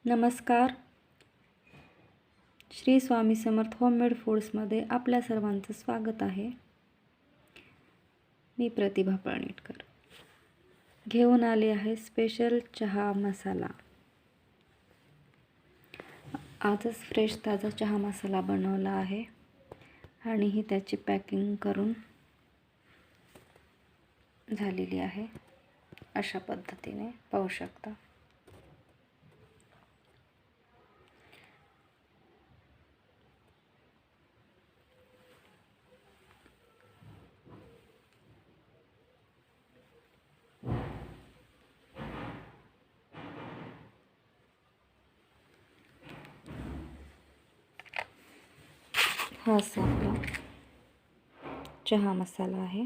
नमस्कार. श्री स्वामी समर्थ होममेड फूड्समध्ये आपल्या सर्वांचं स्वागत आहे. मी प्रतिभा पळणीटकर घेऊन आले आहे स्पेशल चहा मसाला. आजच फ्रेश ताजा चहा मसाला बनवला आहे आणि ही त्याची पॅकिंग करून झालेली आहे. अशा पद्धतीने पाहू शकता. हा असा आपला चहा मसाला आहे.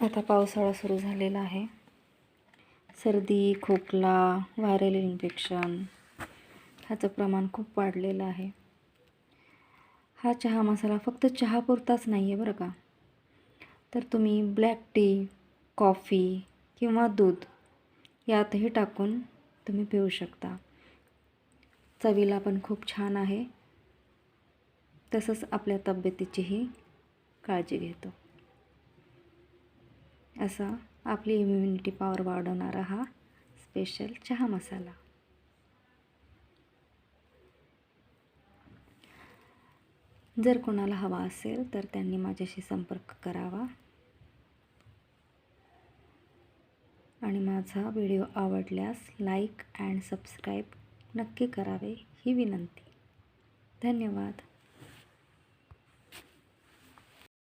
आता पावसाळा सुरू झालेला आहे. सर्दी, खोकला, व्हायरल इन्फेक्शन ह्याचं प्रमाण खूप वाढलेलं आहे. हा चहा मसाला फक्त चहापुरताच नाही आहे बरं का, तर तुम्ही ब्लॅक टी, कॉफी किंवा दूध यातही टाकून तुम्ही पिऊ शकता. चवीला पण खूप छान आहे, तसंच आपल्या तब्येतीचीही काळजी घेतो. असा आपली इम्युनिटी पॉवर वाढवणारा हा स्पेशल चहा मसाला. जर कोणाला हवा असेल तर त्यांनी माझ्याशी संपर्क करावा आणि माझा व्हिडिओ आवडल्यास लाईक अँड सबस्क्राईब नक्की करावे ही विनंती. धन्यवाद.